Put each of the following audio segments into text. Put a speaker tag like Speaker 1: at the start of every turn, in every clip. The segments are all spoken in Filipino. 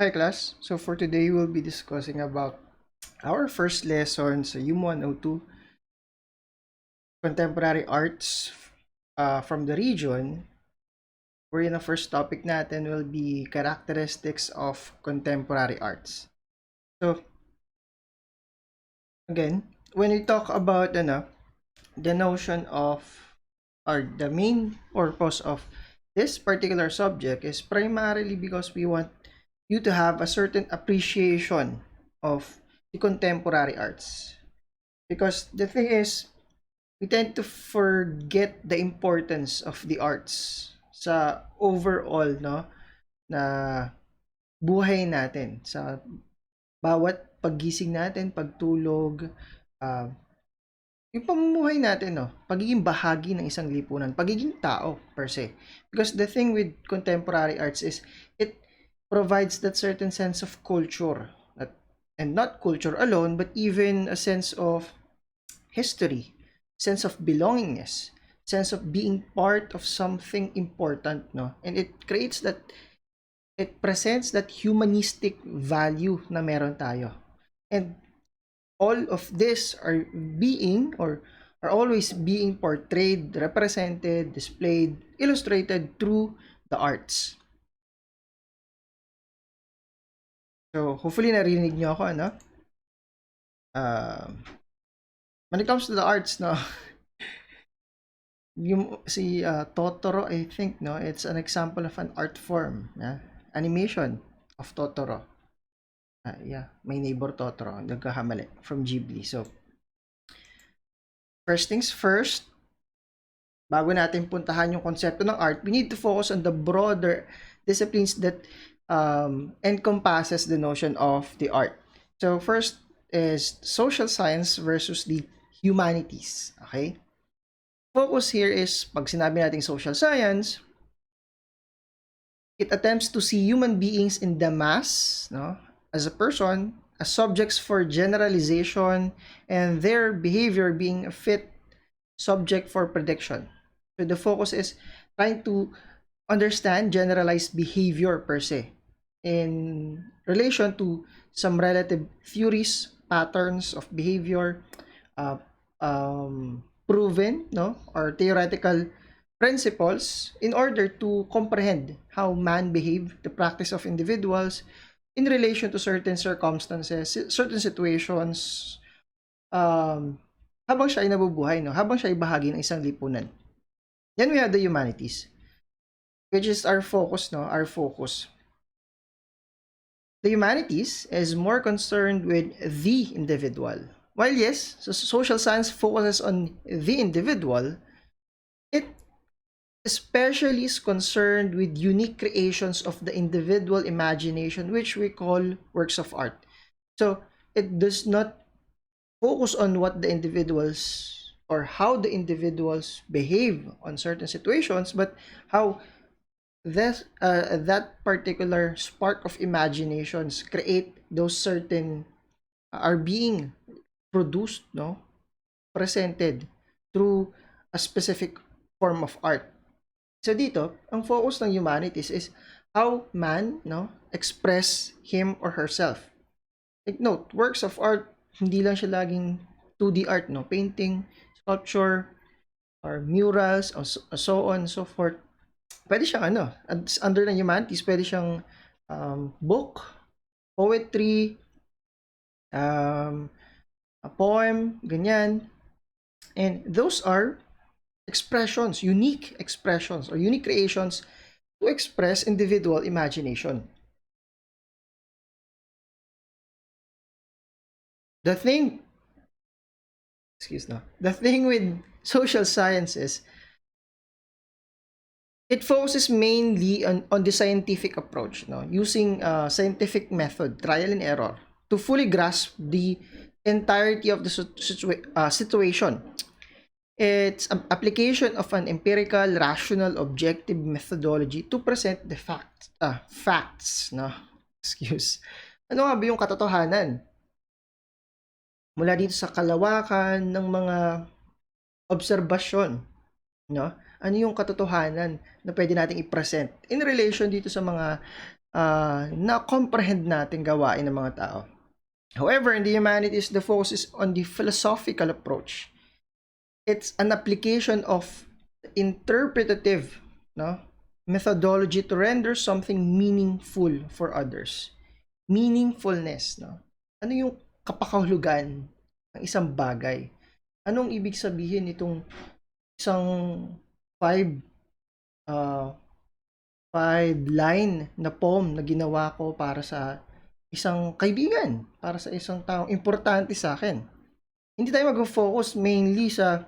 Speaker 1: Hi class, so for today we'll be discussing about our first lesson sa HUM102, Contemporary Arts from the region, wherein the first topic natin will be characteristics of contemporary arts. So again, when we talk about the notion of or the main purpose of this particular subject is primarily because we want you to have a certain appreciation of the contemporary arts. Because the thing is, we tend to forget the importance of the arts sa overall na buhay natin, sa bawat paggising natin, pagtulog, uh, yung pamumuhay natin, pagiging bahagi ng isang lipunan, pagiging tao per se. Because the thing with contemporary arts is it provides that certain sense of culture, and not culture alone, but even a sense of history, sense of belongingness, sense of being part of something important, no? And it presents that humanistic value na meron tayo. And all of this are being or are always being portrayed, represented, displayed, illustrated through the arts. So, hopefully narinig niyo ako, ano? When it comes to the arts, no? Yung si Totoro, I think, no, it's an example of an art form, animation of Totoro. My neighbor Totoro, nagkakamali, from Ghibli. So first things first, bago natin puntahan yung konsepto ng art, we need to focus on the broader disciplines that encompasses the notion of the art. So first is social science versus the humanities. Okay? Focus here is, pag sinabi nating social science, it attempts to see human beings in the mass, no, as a person, as subjects for generalization, and their behavior being a fit subject for prediction. So the focus is trying to understand generalized behavior per se in relation to some relative theories, patterns of behavior, uh, proven, no, or theoretical principles in order to comprehend how man behave, the practice of individuals in relation to certain circumstances, certain situations, habang siya ay nabubuhay, no? Habang siya ay bahagi ng isang lipunan. Then we have the humanities, which is our focus, no? Our focus. The humanities is more concerned with the individual. While yes, so social science focuses on the individual, it especially is concerned with unique creations of the individual imagination, which we call works of art. So it does not focus on what the individuals or how the individuals behave on certain situations, but how that particular spark of imaginations create those certain are being produced, no, presented through a specific form of art. So dito, ang focus ng humanities is how man, no, express him or herself. Take note, works of art, hindi lang siya laging 2D art, no, painting, sculpture, or murals, or so on and so forth. Pwede siyang under ng humanities, pwede siyang book, poetry, a poem, ganyan. And those are expressions, unique expressions or unique creations to express individual imagination. The thing with social sciences, it focuses mainly on the scientific approach, no, using scientific method, trial and error, to fully grasp the entirety of the situation. It's an application of an empirical, rational, objective methodology to present the facts, no? Excuse. Ano nga ba yung katotohanan? Mula dito sa kalawakan ng mga obserbasyon, no? Ano yung katotohanan na pwede nating i-present in relation dito sa mga na-comprehend natin gawain ng mga tao. However, in the humanities, the focus is on the philosophical approach. It's an application of interpretative, no, methodology to render something meaningful for others. Meaningfulness, no? Ano yung kapakahulugan ng isang bagay? Anong ibig sabihin nitong isang five uh, five line na poem na ginawa ko para sa isang kaibigan, para sa isang taong importante sa akin. Hindi tayo mag-focus mainly sa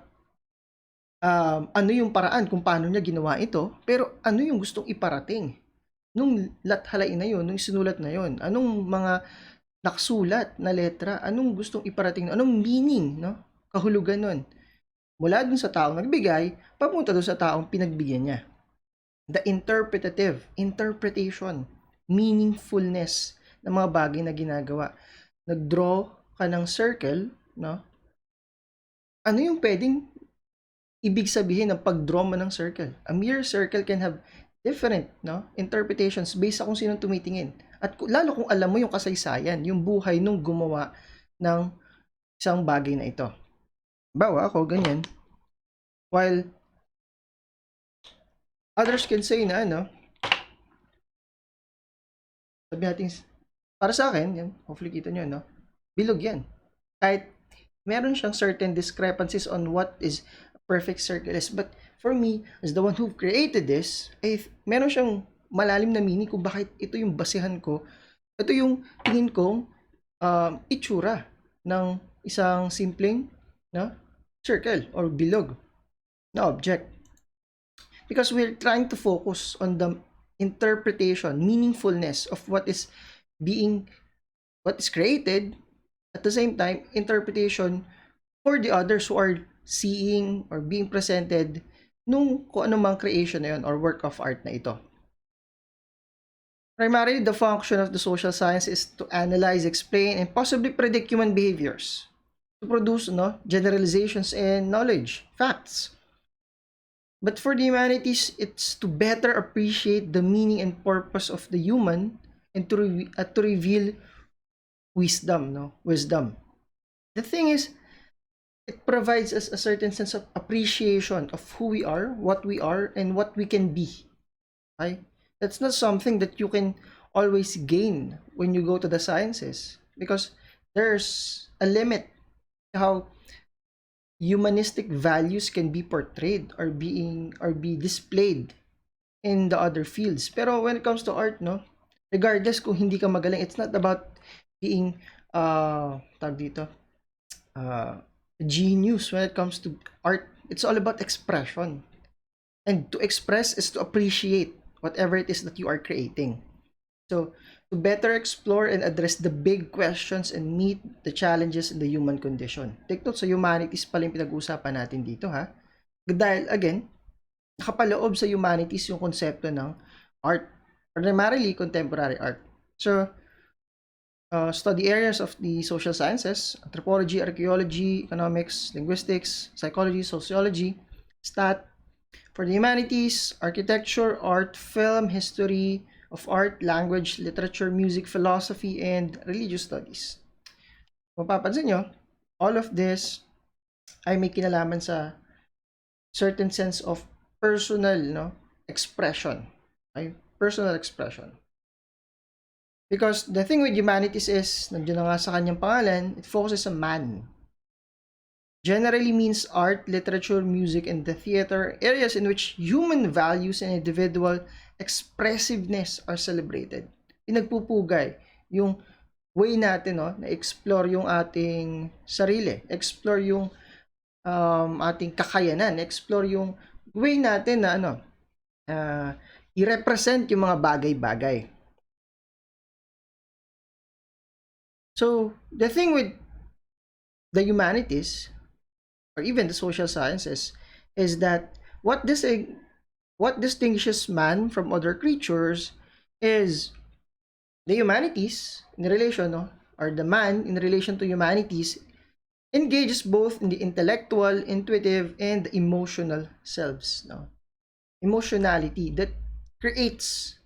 Speaker 1: ano yung paraan kung paano niya ginawa ito, pero ano yung gustong iparating nung lathalain na yun, nung sinulat na yun, anong mga nakasulat na letra, anong gustong iparating, anong meaning, no? Kahulugan nun. Mula dun sa taong nagbigay, papunta dun sa taong pinagbigyan niya. The interpretation, meaningfulness ng mga bagay na ginagawa. Nag-draw ka ng circle, no? Ano yung pwedeng ibig sabihin ng pag-draw mo ng circle? A mere circle can have different, no, interpretations based sa kung sinong tumitingin. At lalo kung alam mo yung kasaysayan, yung buhay nung gumawa ng isang bagay na ito. Bawa ako, ganyan. While others can say na, ano, sabi natin, para sa akin, yan, hopefully kita nyo, no? Bilog yan. Kahit meron siyang certain discrepancies on what is a perfect circle is. But for me, as the one who created this, meron siyang malalim na meaning kung bakit ito yung basihan ko. Ito yung tingin kong itsura ng isang simpleng, no, circle or bilog na object. Because we're trying to focus on the interpretation, meaningfulness of what is created, at the same time, interpretation for the others who are seeing or being presented nung kung anumang creation na yun or work of art na ito. Primarily, the function of the social science is to analyze, explain, and possibly predict human behaviors, to produce, no, generalizations and knowledge, facts. But for the humanities, it's to better appreciate the meaning and purpose of the human and to reveal wisdom, no? Wisdom. The thing is, it provides us a certain sense of appreciation of who we are, and what we can be. Okay? That's not something that you can always gain when you go to the sciences, because there's a limit to how humanistic values can be portrayed or be displayed in the other fields. Pero when it comes to art, no, regardless kung hindi ka magaling, it's not about being genius when it comes to art. It's all about expression. And to express is to appreciate whatever it is that you are creating. So, to better explore and address the big questions and meet the challenges in the human condition. Take note, sa humanities pala yung pinag-uusapan natin dito, ha? Dahil, again, nakapaloob sa humanities yung konsepto ng art, primarily contemporary art. So, study areas of the social sciences, anthropology, archaeology, economics, linguistics, psychology, sociology, stat. For the humanities, architecture, art, film, history of art, language, literature, music, philosophy, and religious studies. Kung papansin nyo, all of this ay may kinalaman sa certain sense of personal, no, expression. Okay? Personal expression. Because the thing with humanities is, nandiyan na nga sa kanyang pangalan, it focuses on man. Generally means art, literature, music, and the theater, areas in which human values and individual expressiveness are celebrated. Pinagpupugay yung way natin, no, na explore yung ating sarili, explore yung ating kakayanan, explore yung way natin na i-represent yung mga bagay-bagay. So, the thing with the humanities, or even the social sciences, is that what distinguishes man from other creatures is the humanities in relation, no, or the man in relation to humanities engages both in the intellectual, intuitive, and emotional selves, no, emotionality that creates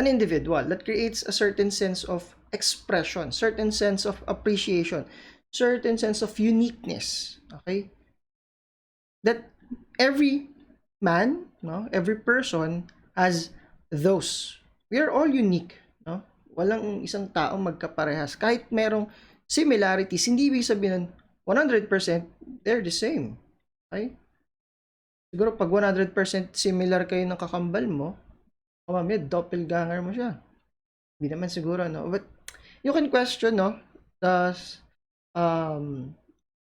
Speaker 1: an individual that creates a certain sense of expression, certain sense of appreciation, certain sense of uniqueness. Okay? That every man, no, every person has those. We are all unique, no? Walang isang tao magkaparehas. Kahit merong similarities, hindi ibig sabihin 100% they're the same. Okay? Siguro pag 100% similar kayo ng kakambal mo, mamaya doppelganger mo siya. Hindi naman siguro, no? But you can question, no? Thus,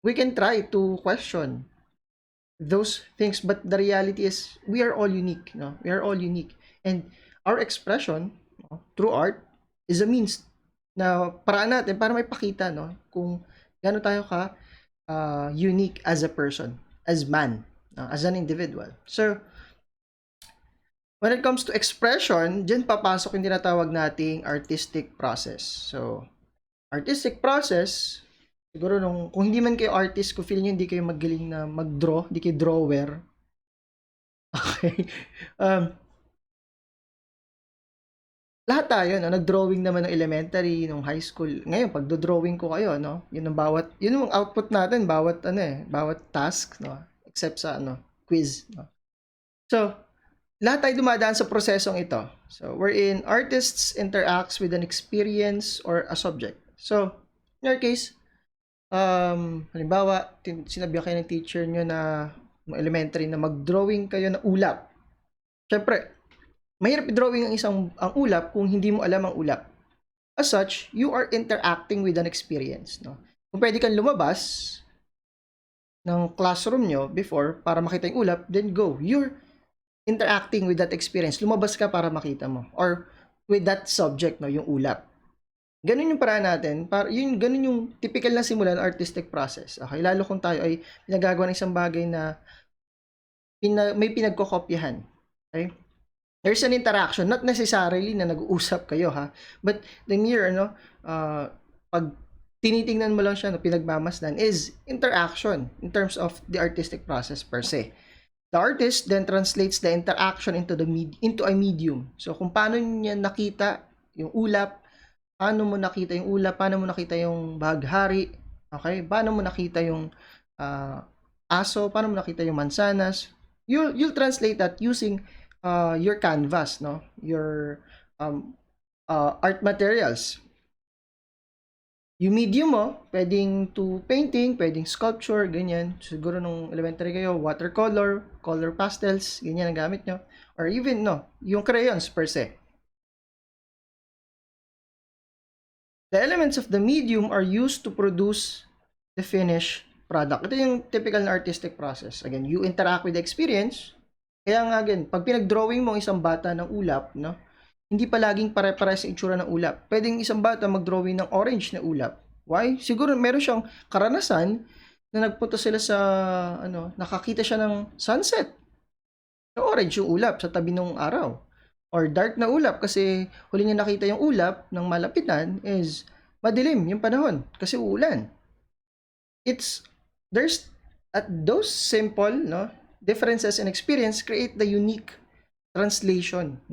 Speaker 1: we can try to question those things, but the reality is we are all unique, no? We are all unique. And our expression, no, through art is a means na paraan natin para may pakita, no? Kung gaano tayo ka unique as a person, as man, as an individual. So, when it comes to expression, dyan papasok yung tinatawag nating artistic process. So, artistic process, siguro kung hindi man kayo artist, kung feel nyo hindi kayo magaling na mag-draw, hindi kayo drawer, okay, lahat tayo, no, nag-drawing naman ng elementary, nung high school. Ngayon, pag do-drawing ko kayo, no, yun ang output natin, bawat task, no, except sa, quiz, no. So, lahat tayo dumadaan sa prosesong ito. So, wherein artists interacts with an experience or a subject. So, in your case, halimbawa, sinabihan kayo ng teacher nyo na elementary na mag-drawing kayo na ulap. Siyempre, mahirap i-drawing ang ulap kung hindi mo alam ang ulap. As such, you are interacting with an experience. No? Kung pwede kang lumabas ng classroom nyo before para makita yung ulap, then go. You're interacting with that experience. Lumabas ka para makita mo. Or with that subject, no, yung ulap. Ganun yung paraan natin. Ganun yung typical na simula ng artistic process. Okay? Lalo kung tayo ay pinagagawa ng isang bagay na may pinagkokopyahan. Okay? There's an interaction. Not necessarily na nag-uusap kayo, ha? But the mere, pag tinitingnan mo lang siya, pinagmamasdan, is interaction in terms of the artistic process per se. The artist then translates the interaction into a medium. So, kung paano niya nakita yung ulap, paano mo nakita yung bahaghari, okay? Paano mo nakita yung aso, paano mo nakita yung mansanas, you'll translate that using your canvas, no? Your art materials. Yung medium mo, pwedeng to painting, pwedeng sculpture, ganyan. Siguro nung elementary kayo, watercolor, color pastels, ganyan ang gamit nyo. Or even, yung crayons per se. The elements of the medium are used to produce the finished product. Ito yung typical na artistic process. Again, you interact with the experience. Kaya nga, again, pag pinag-drawing mo isang bata ng ulap, no? Hindi pa laging pare-pares sa itsura ng ulap. Pwedeng isang bata mag-drawing ng orange na ulap. Why? Siguro meron siyang karanasan na nagpunta sila sa, nakakita siya ng sunset. So, orange yung ulap sa tabi ng araw. Or dark na ulap kasi huli niya nakita yung ulap ng malapitan is madilim yung panahon kasi uulan. There's at those simple, differences in experience create the unique translation,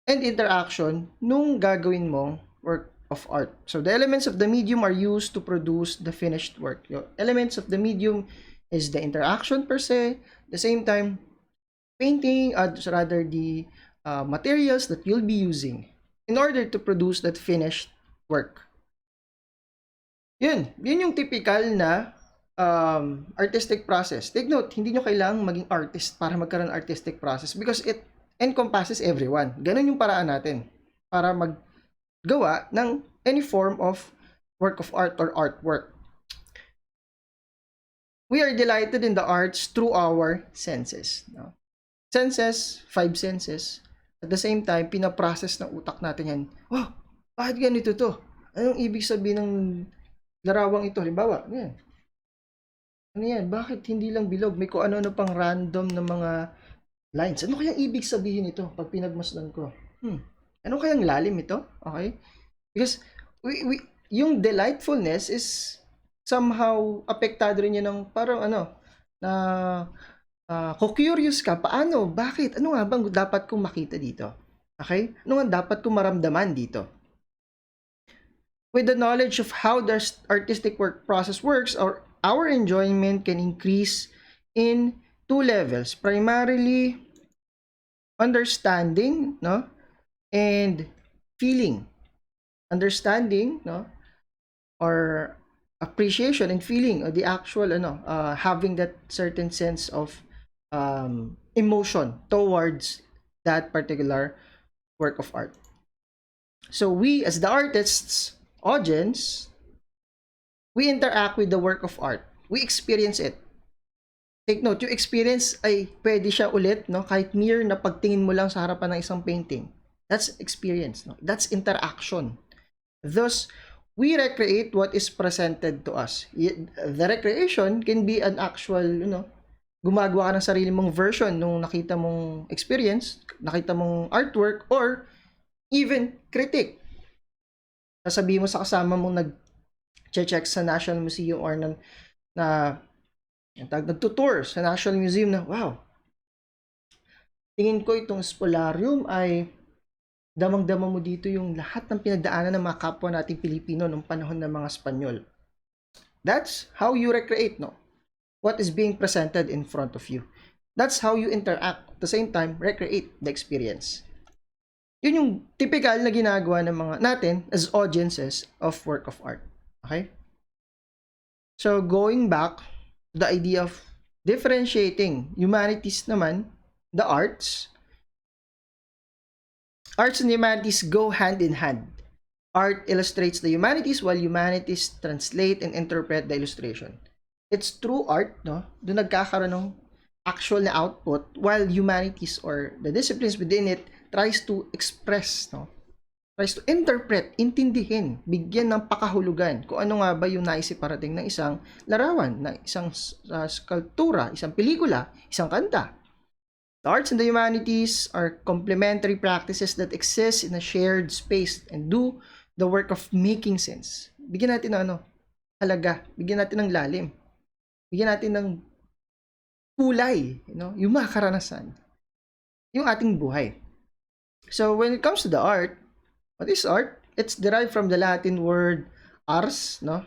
Speaker 1: and interaction nung gagawin mong work of art. So, the elements of the medium are used to produce the finished work. Yung elements of the medium is the interaction per se, the same time, painting, rather the materials that you'll be using in order to produce that finished work. Yun yung typical na artistic process. Take note, hindi nyo kailangang maging artist para magkaroon ng artistic process because it encompasses everyone. Ganun yung paraan natin para maggawa ng any form of work of art or artwork. We are delighted in the arts through our senses. No? Senses, 5 senses. At the same time, pinaprocess ng utak natin yan. Oh, bakit ganito to? Anong ibig sabihin ng larawang ito? Halimbawa, yan. Ano yan? Bakit hindi lang bilog? May kung ano-ano pang random na mga lines. Ano kayang ibig sabihin ito pag pinagmasdan ko? Ano kayang lalim ito? Okay? Because yung delightfulness is somehow apektado rin yan ng parang na kung curious ka, paano? Bakit? Ano nga bang dapat kong makita dito? Okay? Ano nga dapat kong maramdaman dito? With the knowledge of how the artistic work process works, or our enjoyment can increase in two levels. Primarily, understanding, no? And feeling. Understanding, no? Or appreciation and feeling, or the actual, having that certain sense of emotion towards that particular work of art. So we, as the artists, audience, we interact with the work of art. We experience it. Take note, yung experience ay pwede siya ulit, no? Kahit mere na pagtingin mo lang sa harapan ng isang painting. That's experience, no? That's interaction. Thus, we recreate what is presented to us. The recreation can be an actual, gumagawa ka ng sarili mong version nung nakita mong experience, nakita mong artwork, or even critic. Sasabihin mo sa kasama mong nag-check sa National Museum or na nagtutour sa National Museum na, wow, tingin ko itong spolarium ay damang-dama mo dito yung lahat ng pinagdaanan ng mga kapwa nating Pilipino nung panahon ng mga Espanyol. That's how you recreate, no? What is being presented in front of you. That's how you interact. At the same time, recreate the experience. Yun yung typical na ginagawa ng mga natin as audiences of work of art. Okay? So, going back to the idea of differentiating humanities naman, the arts and humanities go hand in hand. Art illustrates the humanities while humanities translate and interpret the illustration. It's through art, no? Doon nagkakaroon ng actual na output, while humanities or the disciplines within it tries to express, no? Tries to interpret, intindihin, bigyan ng pakahulugan kung ano nga ba yung naisip parating ng isang larawan, ng isang skulptura, isang pelikula, isang kanta. The arts and the humanities are complementary practices that exist in a shared space and do the work of making sense. Bigyan natin ng halaga, bigyan natin ng lalim, bigyan natin ng kulay, yung mga karanasan, yung ating buhay. So when it comes to the art, what is art? It's derived from the Latin word ars, no?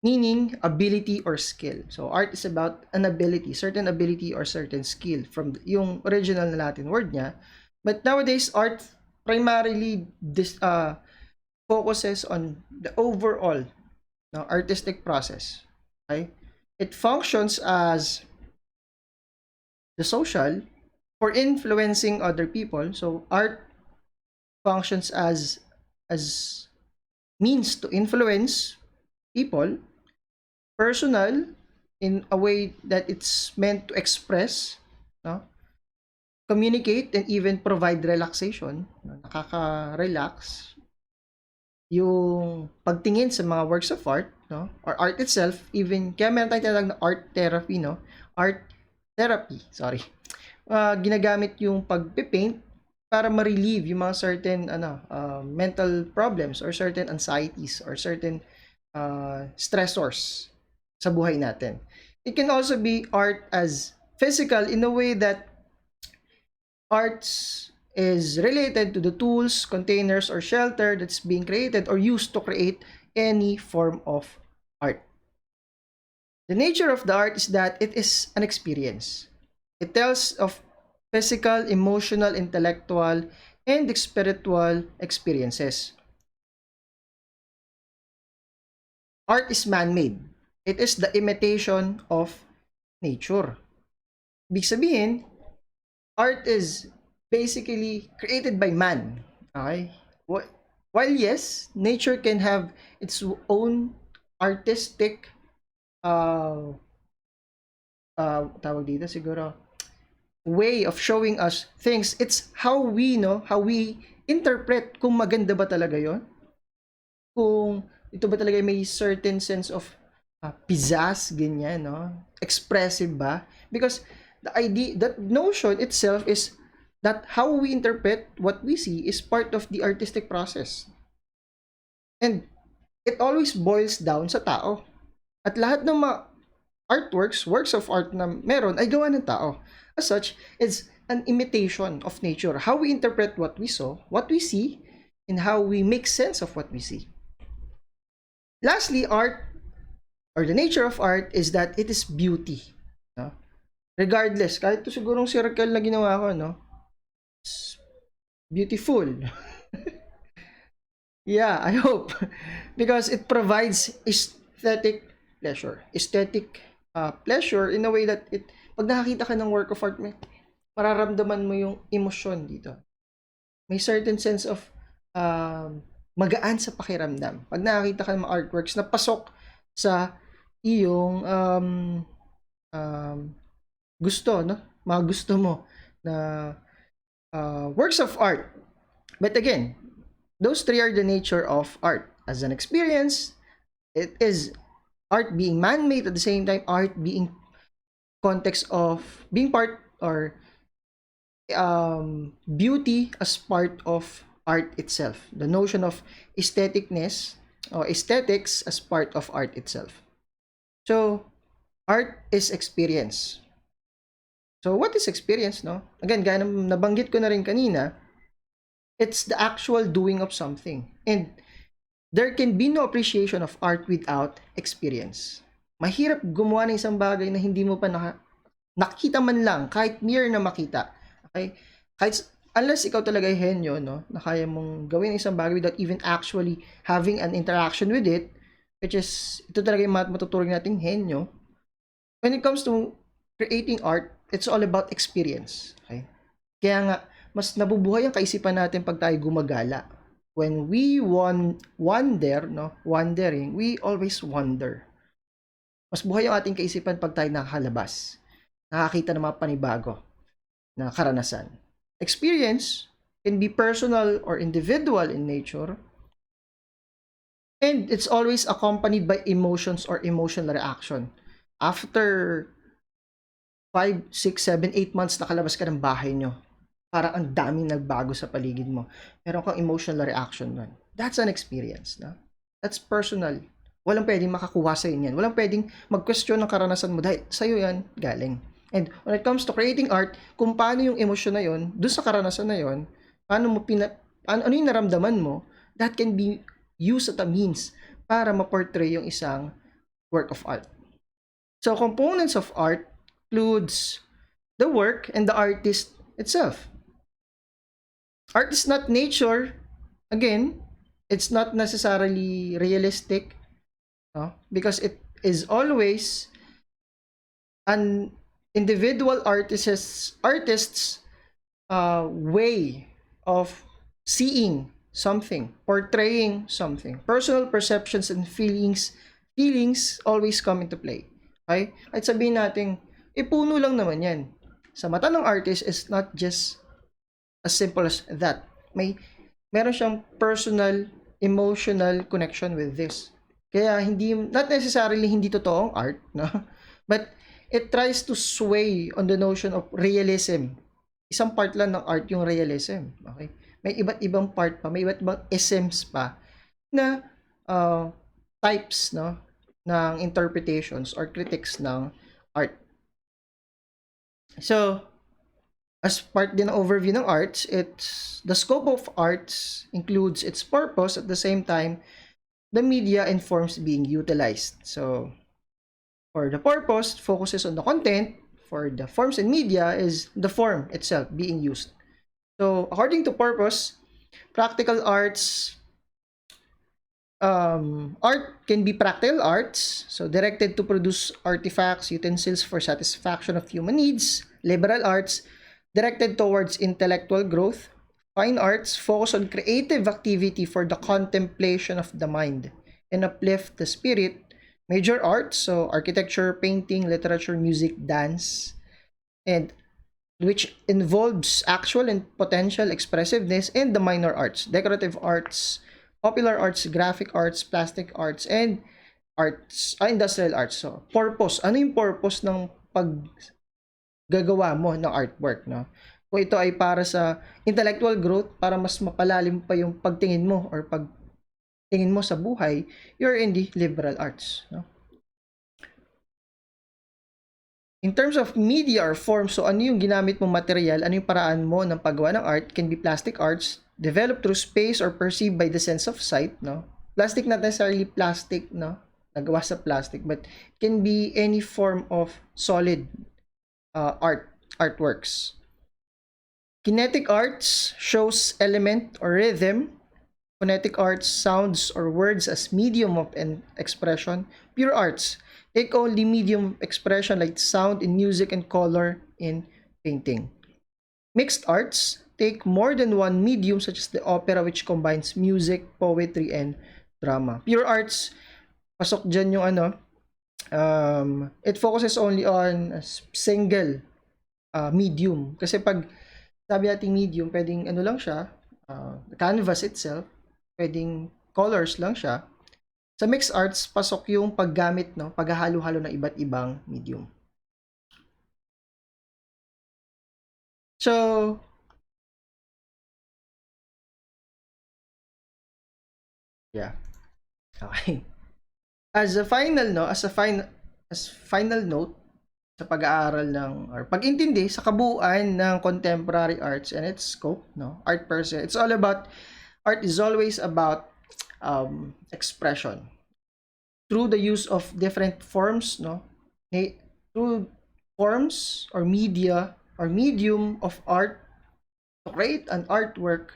Speaker 1: Meaning ability or skill. So art is about an ability, certain ability or certain skill from yung original na Latin word niya. But nowadays, art primarily focuses on the overall artistic process. Okay? It functions as the social for influencing other people. So art functions as means to influence people, personal, in a way that it's meant to express, no? Communicate, and even provide relaxation. Nakaka-relax yung pagtingin sa mga works of art, no? Or art itself, even, kaya meron tayong tinatawag na art therapy, no? Art therapy, sorry. Ginagamit yung pagpipaint para ma-relieve yung mga certain mental problems or certain anxieties or certain stressors sa buhay natin. It can also be art as physical in a way that arts is related to the tools, containers, or shelter that's being created or used to create any form of art. The nature of the art is that it is an experience. It tells of physical, emotional, intellectual, and spiritual experiences. Art is man-made. It is the imitation of nature. Ibig sabihin, art is basically created by man. Okay? While yes, nature can have its own artistic tawag dito siguro way of showing us things. It's how we interpret kung maganda ba talaga 'yon, kung ito ba talaga may certain sense of pizzazz, ganyan, no? Expressive ba? Because the idea, that notion itself is that how we interpret what we see is part of the artistic process. And it always boils down sa tao. At lahat ng mga artworks, works of art na meron ay gawa ng tao. As such, it's an imitation of nature. How we interpret what we saw, what we see, and how we make sense of what we see. Lastly, art or the nature of art is that it is beauty. No? Regardless, kahit to sigurong circle na ginawa ko, no? It's beautiful. Yeah, I hope. Because it provides aesthetic pleasure. Aesthetic pleasure in a way that pag nakakita ka ng work of art, mararamdaman mo yung emosyon dito. May certain sense of magaan sa pakiramdam. Pag nakakita ka ng mga artworks na pasok sa iyong gusto, no? Mga gusto mo na works of art. But again, those three are the nature of art. As an experience, it is art being man-made, at the same time, art being context of being part or beauty as part of art itself. The notion of aestheticness or aesthetics as part of art itself. So, art is experience. So, what is experience, no? Again, gaya nabanggit ko na rin kanina, it's the actual doing of something. And there can be no appreciation of art without experience. Mahirap gumawa ng isang bagay na hindi mo pa nakita man lang, kahit mere na makita. Okay? Kahit, unless ikaw talaga ay henyo, no? Na kaya mong gawin isang bagay without even actually having an interaction with it, which is, ito talaga yung matuturing nating henyo. When it comes to creating art, it's all about experience. Okay? Kaya nga, mas nabubuhay ang kaisipan natin pag tayo gumagala. When we wandering, we always wonder. Mas buhay ang ating kaisipan pag tayo nakakalabas. Nakakita ng mga panibago na karanasan. Experience can be personal or individual in nature, and it's always accompanied by emotions or emotional reaction. After 5, 6, 7, 8 months nakalabas ka ng bahay nyo, parang ang daming nagbago sa paligid mo. Meron kang emotional reaction nun. That's an experience. No? That's personal. Walang pwedeng makakuha sa inyo yan. Walang pwedeng mag-question ng karanasan mo dahil sa'yo yan galing. And when it comes to creating art, kung paano yung emosyon na yon, doon sa karanasan na yon, paano mo ano yung naramdaman mo, that can be used as a means para ma-portray yung isang work of art. So, components of art includes the work and the artist itself. Art is not nature. Again, it's not necessarily realistic, no? Because it is always an individual artist's way of seeing something, portraying something. Personal perceptions and feelings always come into play. Okay? At sabihin natin, puno lang naman yan. Sa mata ng artist, is not just as simple as that. Meron siyang personal, emotional connection with this. Kaya not necessarily hindi totoong art, no? But it tries to sway on the notion of realism. Isang part lang ng art yung realism. Okay? May iba't ibang part pa, may iba't ibang essence pa na types, no, ng interpretations or critics ng art. So, as part din ng overview ng arts, the scope of arts includes its purpose, at the same time, the media and forms being utilized. So, for the purpose, focuses on the content. For the forms and media is the form itself being used. So, according to purpose, practical arts, art can be practical arts, so directed to produce artifacts, utensils for satisfaction of human needs. Liberal arts, directed towards intellectual growth. Fine arts, focus on creative activity for the contemplation of the mind and uplift the spirit. Major arts, so architecture, painting, literature, music, dance, and which involves actual and potential expressiveness. And the minor arts, decorative arts, popular arts, graphic arts, plastic arts, and industrial arts. So, purpose. Ano yung purpose ng paggagawa mo ng artwork, no? Kung ito ay para sa intellectual growth, para mas mapalalim pa yung pagtingin mo or pagtingin mo sa buhay, you're in the liberal arts, no? In terms of media or form, so ano yung ginamit mong material, ano yung paraan mo ng paggawa ng art, can be plastic arts, developed through space or perceived by the sense of sight, no? Plastic, not necessarily plastic, no? Nagawa sa plastic, but can be any form of solid artworks. Kinetic arts shows element or rhythm. Phonetic arts, sounds or words as medium of expression. Pure arts take only medium of expression like sound in music and color in painting. Mixed arts take more than one medium such as the opera which combines music, poetry, and drama. Pure arts, pasok dyan yung ano, it focuses only on a single medium. Kasi pag sabi nating medium, pwedeng ano lang siya, the canvas itself, pwedeng colors lang siya. Sa mixed arts, pasok yung paggamit, no, paghahalo-halo ng iba't ibang medium. So, yeah. Okay. As a final, no, as final note sa pag-aaral ng or pag-intindi sa kabuuan ng contemporary arts and its scope, no, art per se, it's all about art is always about expression through the use of different forms, no, through forms or media or medium of art to create an artwork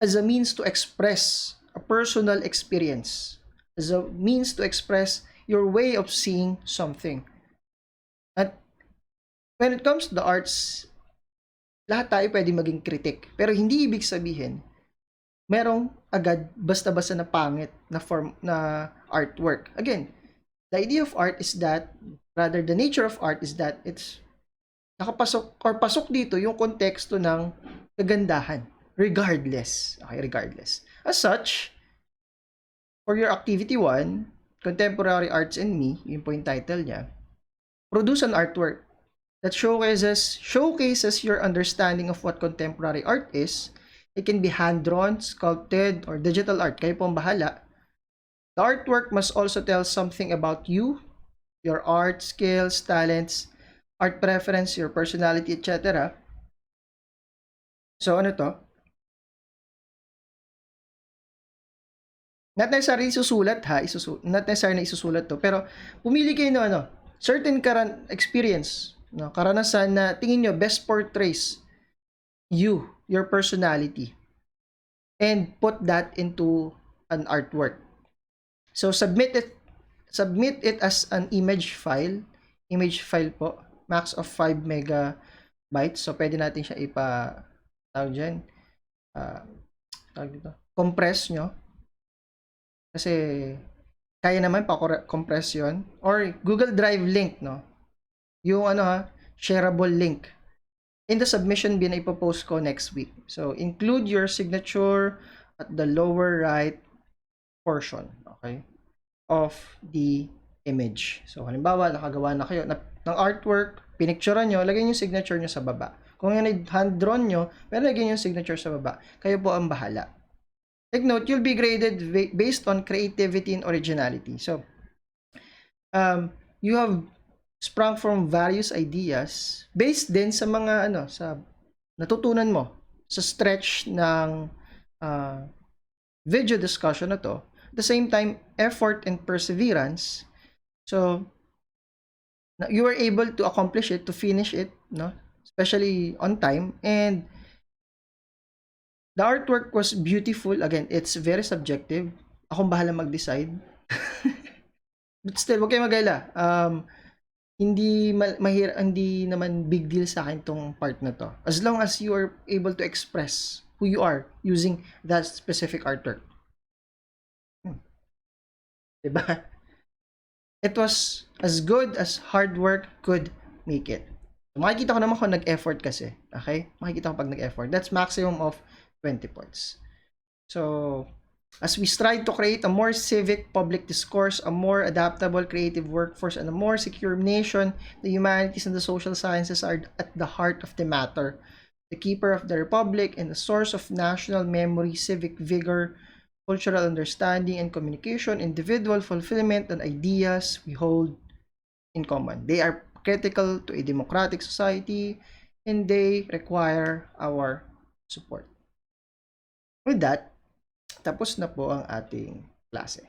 Speaker 1: as a means to express a personal experience, as a means to express your way of seeing something. At when it comes to the arts, lahat tayo pwede maging critic. Pero hindi ibig sabihin, merong agad basta-basta na pangit na form na artwork. Again, the idea of art is that, rather the nature of art is that it's nakapasok or pasok dito yung konteksto ng kagandahan. Regardless. Okay, regardless. As such, for your activity 1, Contemporary Arts and Me, yun po yung title niya, produce an artwork that showcases your understanding of what contemporary art is. It can be hand-drawn, sculpted, or digital art. Kayo po ang bahala. The artwork must also tell something about you, your art skills, talents, art preference, your personality, etc. So, ano to? Not necessarily isusulat ha, not necessarily isusulat to, pero pumili kayo ng ano, certain experience, no, karanasan na tingin nyo best portrays you, your personality, and put that into an artwork. So submit it as an image file po, max of 5 megabytes. So pwede natin siya tawag dyan, compress nyo. Kasi kaya naman pa-compress yun. Or Google Drive link, no? Yung ano ha, shareable link. In the submission bin, ipopost ko next week. So, include your signature at the lower right portion, okay, of the image. So, halimbawa, nakagawa na kayo ng artwork, pinicturean nyo, lagay yung signature nyo sa baba. Kung yan hand-drawn nyo, pero lagay yung signature sa baba. Kayo po ang bahala. Take note, you'll be graded based on creativity and originality. So, you have sprung from various ideas based din sa mga sa natutunan mo sa stretch ng video discussion na to. At the same time, effort and perseverance. So, you were able to accomplish it, to finish it, no? Especially on time, and the artwork was beautiful. Again, it's very subjective. Akong bahala mag-decide. But still, huwag kayo mag-alala. Hindi naman big deal sa akin tong part na to. As long as you are able to express who you are using that specific artwork. Diba? It was as good as hard work could make it. So, makikita ko naman kung nag-effort kasi. Okay? Makikita ko pag nag-effort. That's maximum of 20 points. So, as we strive to create a more civic public discourse, a more adaptable creative workforce, and a more secure nation, the humanities and the social sciences are at the heart of the matter. The keeper of the republic and the source of national memory, civic vigor, cultural understanding and communication, individual fulfillment, and ideas we hold in common. They are critical to a democratic society, and they require our support. With that, tapos na po ang ating klase.